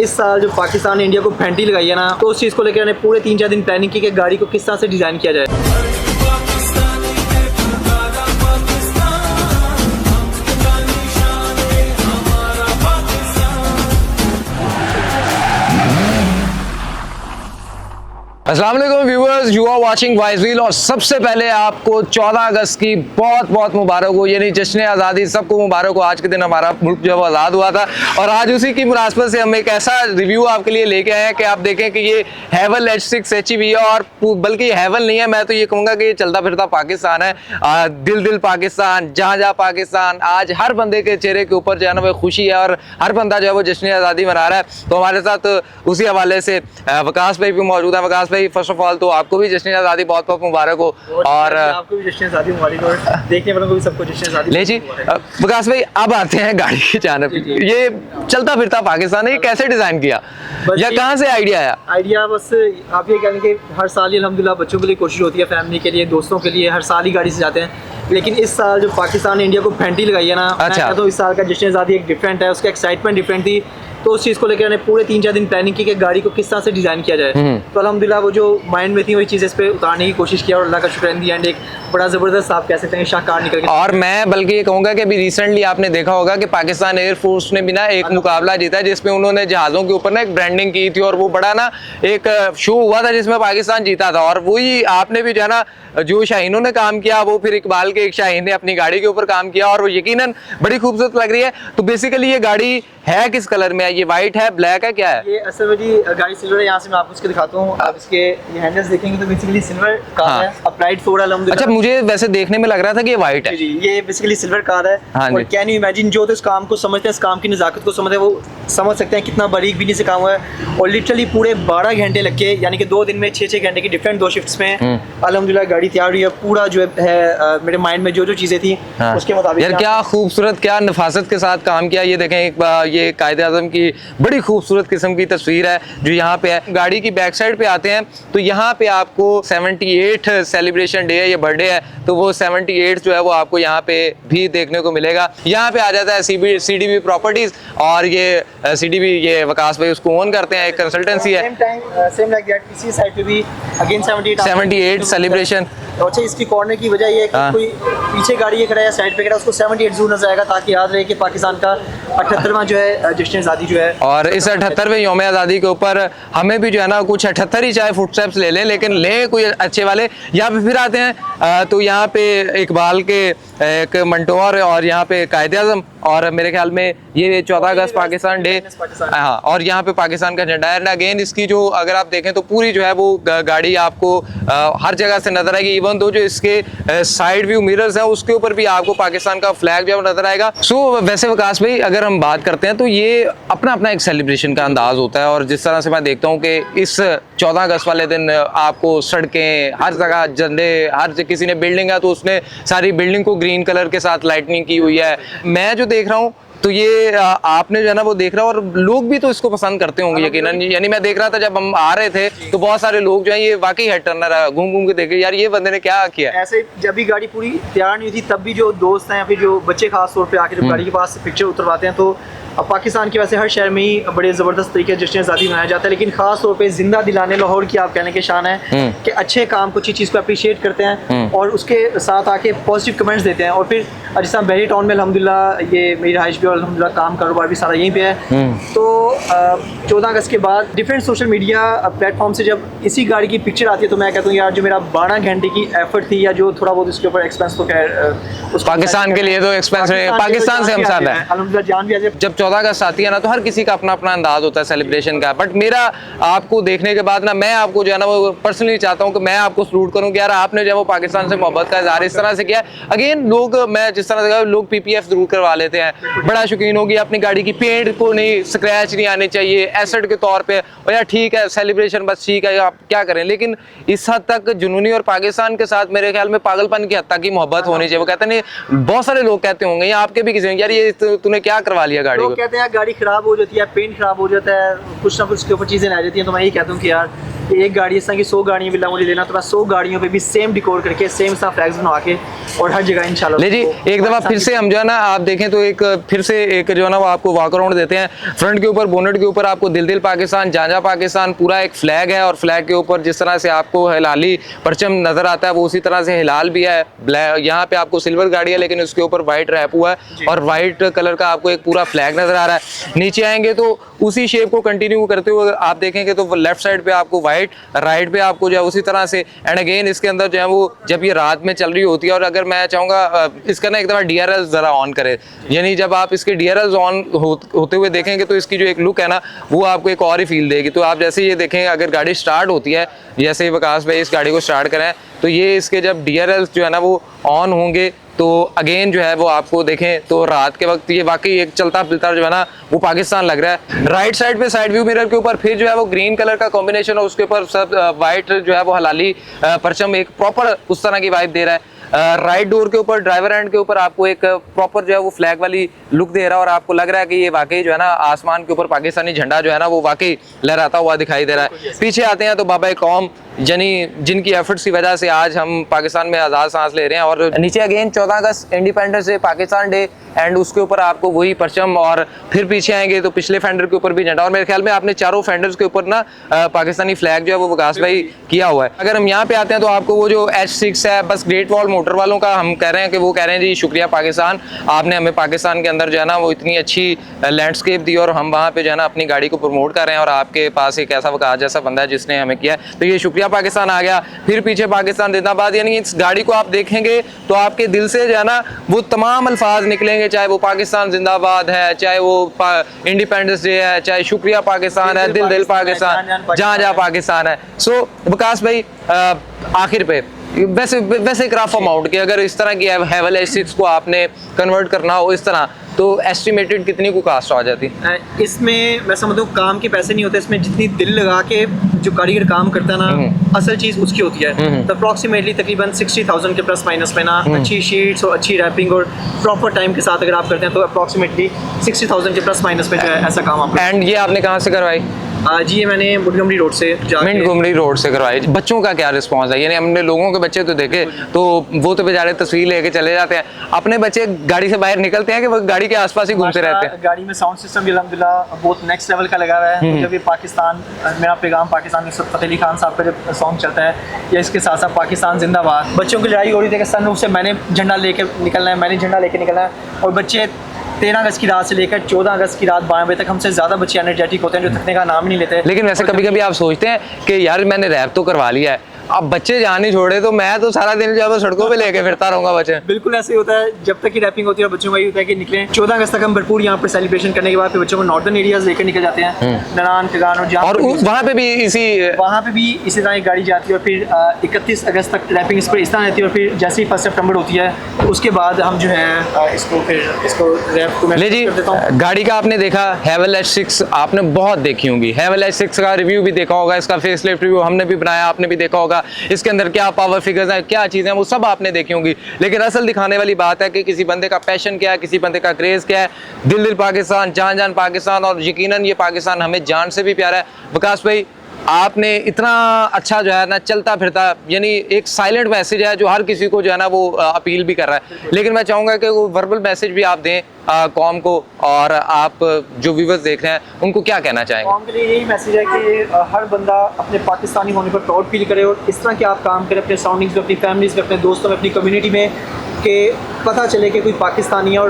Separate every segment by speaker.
Speaker 1: इस साल जो पाकिस्तान ने इंडिया को फेंटी लगाई है ना, तो उस चीज़ को लेकर मैंने पूरे 3-4 दिन प्लानिंग की कि गाड़ी को किस तरह से डिज़ाइन किया जाए।
Speaker 2: अस्सलाम वालेकुम viewers, you are watching wise wheel. और सबसे पहले आपको 14 अगस्त की बहुत बहुत मुबारक हो, यानी जश्न आज़ादी सबको मुबारक हो। आज के दिन हमारा मुल्क जो है वो आज़ाद हुआ था और आज उसी की मुनासबत से हम एक ऐसा रिव्यू आपके लिए लेके आए हैं कि आप देखें कि ये हैवल H6 HEV है और बल्कि हैवल नहीं है, मैं तो ये कहूँगा कि ये चलता फिरता पाकिस्तान है। दिल दिल पाकिस्तान, जहाँ जहाँ पाकिस्तान। आज हर बंदे के चेहरे के ऊपर जो है ना वो खुशी है और हर बंदा जो है वो जश्न आज़ादी मना रहा है। तो हमारे साथ उसी हवाले से वकास भाई भी मौजूद है। वकास भाई, फर्स्ट ऑफ ऑल तो आपको भी जश्न आज़ादी बहुत बहुत मुबारक हो और
Speaker 1: आपको भी जश्न आज़ादी मुबारक हो, देखने वालों को भी सबको जश्न आज़ादी।
Speaker 2: ले जी वकास भाई, अब आते हैं गाड़ी की जानब। ये चलता फिरता पाकिस्तान है, ये कैसे डिजाइन किया या कहाँ से आइडिया आया?
Speaker 1: आइडिया बस आप ये कहें कि हर साल ही अल्हम्दुलिल्लाह बच्चों के लिए कोशिश होती है, फैमिली के लिए, दोस्तों के लिए, हर साल ही गाड़ी से जाते हैं। लेकिन इस साल जो पाकिस्तान ने इंडिया को फेंटी लगाई है ना,
Speaker 2: अच्छा,
Speaker 1: तो इस साल का जश्न आज़ादी एक डिफरेंट है, उसका एक्साइटमेंट डिफरेंट थी। तो उस चीज़ को लेकर मैंने पूरे 3-4 दिन प्लानिंग की कि गाड़ी को किस तरह से डिज़ाइन किया जाए। तो अल्हम्दुलिल्लाह वो जो माइंड में थी वही चीज़ इस पे उतारने की कोशिश किया और अल्लाह का शुक्र एंड एक बड़ा ज़बरदस्त आप कह सकते हैं शाहकार निकल गया।
Speaker 2: और मैं बल्कि ये कहूँगा कि अभी रिसेंटली आपने देखा होगा कि पाकिस्तान एयरफोर्स ने भी ना एक मुकाबला जीता जिसमें उन्होंने जहाज़ों के ऊपर ना एक ब्रांडिंग की थी और वो बड़ा ना एक शो हुआ था जिसमें पाकिस्तान जीता था। और वही आपने भी जो है ना, जो शाहीनों ने काम किया वो फिर इकबाल के एक शाहीन ने अपनी गाड़ी के ऊपर काम किया और वो यकीनन बड़ी खूबसूरत लग रही है। तो बेसिकली ये गाड़ी है किस कलर में है? ये वाइट है, ब्लैक है, क्या है?
Speaker 1: ये असल में जी गाड़ी सिल्वर है। यहाँ से मैं आपको इसके दिखाता हूँ। आप इसके ये हैंडल्स देखेंगे तो बेसिकली सिल्वर कार है, अपराइट 4 अल्हम्दुलिल्लाह।
Speaker 2: अच्छा, मुझे वैसे देखने में लग रहा था कि ये वाइट है।
Speaker 1: जी, ये बेसिकली सिल्वर कार है।
Speaker 2: हाँ,
Speaker 1: और कैन यू इमेजिन, जो तो इस काम को समझते हैं, इस काम की नज़ाकत को समझते हैं, वो समझ सकते हैं कितना बारीक बिजली से काम हुआ है। और लिटरली पूरे 12 घंटे लग के, यानी कि 2 दिन में 6-6 घंटे की डिफरेंट 2 शिफ्ट्स में अल्हम्दुलिल्लाह गाड़ी तैयार हुई है। पूरा जो है मेरे माइंड में जो जो चीज़ें थी उसके मुताबिक।
Speaker 2: यार क्या खूबसूरत, क्या नफासत के साथ काम किया। ये देखें, एक ये कायदे आज़म की बड़ी खूबसूरत किस्म की तस्वीर है जो यहाँ पे है। गाड़ी की बैक साइड पे आते हैं तो यहाँ पे आपको 78 सेलिब्रेशन डे है, ये बर्थडे है, तो वो 78 जो है वो आपको यहाँ पे भी देखने को मिलेगा। यहाँ पे आ जाता है CDB प्रॉपर्टीज और ये CDB ये वकास भाई उसको ओन करते हैं, एक कंसल्टेंसी है।
Speaker 1: सेम लाइक दैट पीछे साइड पे भी अगेन 78
Speaker 2: सेलिब्रेशन।
Speaker 1: अच्छा, इसकी कॉर्नर की वजह ये है कि कोई पीछे गाड़ी ये खड़ा है, साइड पे खड़ा है, उसको 78 जरूर नजर आएगा ताकि याद रहे कि पाकिस्तान का 78वां जो है जश्न आज़ादी जो है। और
Speaker 2: इस 78वें यौम आज़ादी के ऊपर हमें भी जो है ना कुछ 78 ही चाहे फुटस्टेप्स ले लें, लेकिन लें कोई अच्छे वाले। यहाँ पे फिर आते हैं तो यहाँ पे इकबाल के एक मंटोर और यहाँ पे कायदे आज़म और मेरे ख्याल में ये 14 अगस्त पाकिस्तान डे। हाँ, और यहाँ पे पाकिस्तान का झंडा है। अगेन इसकी जो अगर आप देखें तो पूरी जो है वो गाड़ी आपको हर जगह से नजर आएगी। इवन तो जो इसके साइड व्यू मिरर्स है उसके ऊपर भी आपको पाकिस्तान का फ्लैग जो है नजर आएगा। सो वैसे वकास भाई, अगर हम बात करते हैं तो ये अपना अपना एक सेलिब्रेशन का अंदाज होता है और जिस तरह से मैं देखता हूँ कि इस 14 अगस्त वाले दिन आपको सड़कें, हर जगह झंडे, हर किसी ने बिल्डिंग है तो उसने सारी बिल्डिंग को ग्रीन कलर के साथ लाइटनिंग की हुई है। मैं जो देख रहा हूँ तो ये आपने जो है ना वो देख रहा है और लोग भी तो इसको पसंद करते होंगे यकीनन। यानी मैं देख रहा था जब हम आ रहे थे तो बहुत सारे लोग जो है ये वाकई हेड टर्नर है, घूम घूम के देखे यार ये बंदे ने क्या किया।
Speaker 1: ऐसे जब भी गाड़ी पूरी तैयार नहीं थी तब भी जो दोस्त हैं या फिर जो बच्चे खास तौर पे आके जब गाड़ी के पास पिक्चर उतरवाते हैं तो अब पाकिस्तान की वैसे हर शहर में ही बड़े ज़बरदस्त तरीके से जश्न आज़ादी मनाया जाता है, लेकिन खास तौर पे जिंदा दिलाने लाहौर की आप कहने के शान है कि अच्छे काम को, अच्छी चीज़ को अप्रिशिएट करते हैं और उसके साथ आके पॉजिटिव कमेंट्स देते हैं। और फिर जिस तरह बहरी टाउन में अल्हम्दुलिल्लाह ये मेरी रहाइश भी और अल्हम्दुलिल्लाह काम कारोबार भी सारा यहीं पे है। तो 14 अगस्त के बाद डिफरेंट सोशल मीडिया प्लेटफॉर्म से जब इसी गाड़ी की पिक्चर आती है तो मैं कहता हूँ यार जो मेरा 12 घंटे की एफर्ट थी या जो थोड़ा बहुत उसके ऊपर एक्सपेंस तो खैर
Speaker 2: पाकिस्तान के लिए तो एक्सपेंस पाकिस्तान से हम साथ है
Speaker 1: अल्हम्दुलिल्लाह, जान भी आ जाए।
Speaker 2: जब 14 अगस्त आती है ना तो हर किसी का अपना अपना अंदाज होता है सेलिब्रेशन का। बट मेरा आपको देखने के बाद ना मैं आपको जो है ना वो पर्सनली चाहता हूँ कि मैं आपको सलूट करूँ कि यार आपने जो है वो पाकिस्तान से मोहब्बत का इज़हार इस तरह से किया। अगेन लोग, मैं जिस तरह से कहा, लोग PPF जरूर करवा लेते हैं, बड़ा शौकीन होगी अपनी गाड़ी की, पेंट को नहीं, स्क्रैच नहीं आने चाहिए एसेट के तौर पर। और यार ठीक है सेलिब्रेशन बस ठीक है, आप क्या करें, लेकिन इस हद तक जुनूनी और पाकिस्तान के साथ मेरे ख्याल में पागलपन की हद तक की मोहब्बत होनी चाहिए। वो कहते नहीं, बहुत सारे लोग कहते होंगे या आपके भी किसी यार ये तूने क्या करवा लिया गाड़ी को।
Speaker 1: कहते हैं गाड़ी खराब हो जाती है, पेंट खराब हो जाता है, कुछ ना कुछ उसके ऊपर चीज़ें रह जाती हैं, तो मैं यही कहता हूँ कि यार एक गाड़ी इस तरह की 100 गाड़ियाँ बिल्ला मुझे लेना, तो मैं 100 गाड़ियों पे भी सेम डिकोर करके सेम सा फ्लैग्स बनवा के और हर जगह इंशाल्लाह।
Speaker 2: ले जी एक दफ़ा फिर से हम जो है ना आप देखें तो एक फिर से एक जो है ना वो आपको वॉक अराउंड देते हैं। फ्रंट के ऊपर बोनेट के ऊपर आपको दिल दिल पाकिस्तान, जा पाकिस्तान पूरा एक फ्लैग है, और फ्लैग के ऊपर जिस तरह से आपको हिलाली परचम नज़र आता है वो उसी तरह से हिलाल भी है। यहाँ पे आपको सिल्वर गाड़ी है लेकिन उसके ऊपर वाइट रैप हुआ है और वाइट कलर का आपको एक पूरा फ्लैग नज़र आ रहा है। नीचे आएंगे तो उसी शेप को कंटिन्यू करते हुए आप देखेंगे तो लेफ्ट साइड पे आपको वाइट, राइट पे आपको जो है उसी तरह से। एंड अगेन इसके अंदर जो है वो जब ये रात में चल रही होती है, और अगर मैं चाहूँगा इसका ना एक दफ़ा DRL ज़रा ऑन करे, यानी जब आप इसके DRL ऑन होते हुए देखेंगे तो इसकी जो एक लुक है ना वो आपको एक और ही फील देगी। तो आप जैसे ये देखें अगर गाड़ी स्टार्ट होती है, जैसे ही विकास भाई इस गाड़ी को स्टार्ट करें तो ये इसके जब DRL जो है ना वो ऑन होंगे तो अगेन जो है वो आपको देखें तो रात के वक्त ये वाकई एक चलता फिरता जो है ना वो पाकिस्तान लग रहा है। राइट साइड पे साइड व्यू मिरर के ऊपर फिर जो है वो ग्रीन कलर का कॉम्बिनेशन है, उसके ऊपर सब वाइट जो है वो हलाली परचम एक प्रॉपर उस तरह की वाइब दे रहा है। राइट डोर के ऊपर ड्राइवर एंड के ऊपर आपको एक प्रॉपर जो है वो फ्लैग वाली लुक दे रहा है, और आपको लग रहा है कि ये वाकई जो है ना आसमान के ऊपर पाकिस्तानी झंडा जो है ना वो वाकई लहराता हुआ दिखाई दे रहा है। पीछे आते हैं तो बाबा कौम यानी जिनकी एफर्ट्स की वजह से आज हम पाकिस्तान में आज़ाद सांस ले रहे हैं, और नीचे again 14 August independence day Pakistan day, and उसके ऊपर आपको वही परचम, और फिर पीछे आएंगे तो पिछले फेंडर के ऊपर भी झंडा, और मेरे ख्याल में आपने चारों फेंडर्स के ऊपर ना पाकिस्तानी फ्लैग जो है वो विकास भाई किया हुआ है। अगर हम यहाँ पे आते हैं तो आपको वो जो H6 है, बस ग्रेट वॉल मोटर वालों का हम कह रहे हैं कि वो कह रहे हैं जी शुक्रिया पाकिस्तान, आपने हमें पाकिस्तान के अंदर जो है ना वो इतनी अच्छी लैंडस्केप दी, और हम वहाँ पे जो है ना अपनी गाड़ी को प्रमोट कर रहे हैं, और आपके पास एक ऐसा विकास जैसा बंदा है जिसने हमें किया, तो ये शुक्रिया पाकिस्तान आ गया। फिर पीछे पाकिस्तान जिंदाबाद, यानी इस गाड़ी को आप देखेंगे तो आपके दिल से जो है ना वो तमाम अल्फाज निकलेंगे, चाहे वो पाकिस्तान जिंदाबाद है, चाहे वो इंडिपेंडेंस डे है, चाहे शुक्रिया पाकिस्तान है, दिल दिल पाकिस्तान, जहाँ पाकिस्तान है। सो विकास भाई आखिर पे वैसे एक रफ अमाउंट कि अगर इस तरह की हैवल H6 को आपने कन्वर्ट करना हो इस तरह तो एस्टिमेटेड कितनी को कास्ट आ जाती?
Speaker 1: इसमें मैं समझता हूँ काम के पैसे नहीं होते, इसमें जितनी दिल लगा के जो कारीगर काम करता है ना असल चीज़ उसकी होती है। तो अप्रॉक्सीमेटली तकरीबन 60,000 के प्लस माइनस में ना अच्छी शीट्स और अच्छी रैपिंग और प्रॉपर टाइम के साथ अगर आप करते हैं तो अप्रॉक्सीमेटली 60,000 के प्लस माइनस में जो है ऐसा काम आप।
Speaker 2: एंड ये आपने कहाँ से करवाई?
Speaker 1: जी ये मैंने मोंटगोमरी रोड से
Speaker 2: मोंटगोमरी रोड से करवाई। बच्चों का क्या रिस्पांस है? यानी हमने लोगों के बच्चे तो देखे तो वो तो बेचारे तस्वीर लेके चले जाते हैं, अपने बच्चे गाड़ी से बाहर निकलते हैं कि वो गाड़ी के आसपास ही घूमते रहते हैं?
Speaker 1: गाड़ी में साउंड सिस्टम भी अल्हम्दुलिल्लाह बहुत नेक्स्ट लेवल का लगा हुआ है। जब ये पाकिस्तान मेरा पैगाम पाकिस्तान में फ़तेह अली खान साहब का जब सॉन्ग चलता है या इसके साथ साथ पाकिस्तान जिंदाबाद, बच्चों की लड़ाई हो रही थी कि सनरूफ से मैंने झंडा लेके निकलना है, मैंने झंडा लेके निकलना है, और बच्चे 13 अगस्त की रात से लेकर 14 अगस्त की रात 12 बजे तक हमसे ज़्यादा बच्चे एनर्जेटिक होते हैं जो थकने का नाम ही नहीं लेते।
Speaker 2: लेकिन वैसे कभी कभी आप सोचते हैं कि यार मैंने रैप तो करवा लिया है, अब बच्चे जान नहीं छोड़े तो मैं तो सारा दिन जो है सड़कों पे लेके फिरता रहूंगा बच्चे।
Speaker 1: बिल्कुल ऐसे ही होता है, जब तक की रैपिंग होती है बच्चों का ये होता है कि निकले 14 अगस्त तक हम भरपूर यहाँ पर सेलिब्रेशन करने के बाद फिर बच्चों को नॉर्दर्न एरियाज लेकर निकल जाते हैं, ननान खगान और जहाँ, और
Speaker 2: वहाँ पे भी
Speaker 1: इसी तरह एक गाड़ी जाती है। और फिर 31 अगस्त तक रैपिंग इस पर इस तरह रहती है, और फिर जैसे ही 1 सितंबर होती है उसके बाद हम जो है इसको रैप को
Speaker 2: ले जी। गाड़ी का आपने देखा हैवल H6 आपने बहुत देखी होंगी, हैवल H6 का रिव्यू भी देखा होगा, इसका फेसलिफ्ट रिव्यू हमने भी बनाया, आपने भी देखा होगा, इसके अंदर क्या पावर फिगर्स हैं, क्या चीज़ें हैं वो सब आपने देखी होंगी। लेकिन असल दिखाने वाली बात है कि किसी बंदे का पैशन क्या है, किसी बंदे का क्रेज़ क्या है। दिल दिल पाकिस्तान, जान जान पाकिस्तान, और यकीनन ये पाकिस्तान हमें जान से भी प्यारा है। विकास भाई आपने इतना अच्छा जो है ना चलता फिरता, यानी एक साइलेंट मैसेज है जो हर किसी को जो है ना वो अपील भी कर रहा है, लेकिन मैं चाहूँगा कि वो वर्बल मैसेज भी आप दें कौम को, और आप जो व्यूअर्स देख रहे हैं उनको क्या कहना चाहेंगे?
Speaker 1: कौम के लिए यही मैसेज है कि हर बंदा अपने पाकिस्तानी होने पर प्राउड फील करे, और इस तरह के आप काम करें अपने सराउंडिंग्स में, अपनी फैमिलीज में, अपने दोस्तों में, अपनी कम्युनिटी में, कि पता चले कि कोई पाकिस्तानी है। और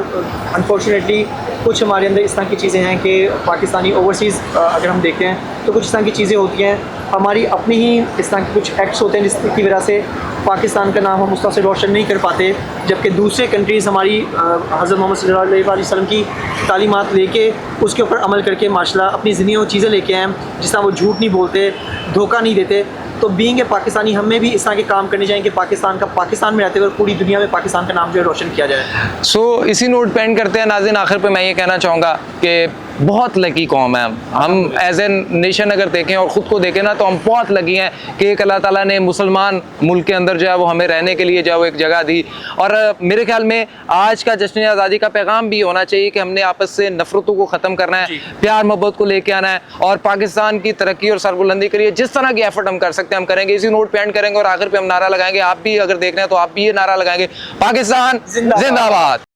Speaker 1: अनफॉर्चुनेटली कुछ हमारे अंदर इस तरह की चीज़ें हैं कि पाकिस्तानी ओवरसीज़ अगर हम देखते हैं तो कुछ इस तरह की चीज़ें होती हैं, हमारी अपनी ही इस तरह के कुछ एक्ट्स होते हैं जिसकी वजह से पाकिस्तान का नाम हम उस तरह से रोशन नहीं कर पाते, जबकि दूसरे कंट्रीज़ हमारी हज़रत मोहम्मद सल्लल्लाहु अलैहि वसल्लम की तालीमात लेके उसके ऊपर अमल करके माशाल्लाह अपनी ज़िंदगी में चीज़ें लेके आए हैं, जिस तरह वो झूठ नहीं बोलते, धोखा नहीं देते। तो बीइंग ए पाकिस्तानी हमें भी इस तरह के काम करने चाहिए कि पाकिस्तान का पाकिस्तान में रहते हुए पूरी दुनिया में पाकिस्तान का नाम जो है रोशन किया जाए।
Speaker 2: सो इसी नोट पे एंड करते हैं नाज़रीन। आखिर पे मैं ये कहना चाहूँगा कि बहुत लकी कौम है हम एज ए नेशन अगर देखें और ख़ुद को देखें ना तो हम बहुत लकी हैं कि एक अल्लाह ताला ने मुसलमान मुल्क के अंदर जो है वो हमें रहने के लिए जो है वो एक जगह दी। और मेरे ख्याल में आज का जश्न आज़ादी का पैगाम भी होना चाहिए कि हमने आपस से नफरतों को ख़त्म करना है, प्यार मोहब्बत को लेके आना है और पाकिस्तान की तरक्की और सरबुलंदी के लिए जिस तरह की एफर्ट हम कर सकते हैं हम करेंगे। इसी नोट पे एंड करेंगे और आखिर पे हम नारा लगाएंगे, आप भी अगर देख रहे हैं तो आप भी ये नारा लगाएंगे, पाकिस्तान जिंदाबाद।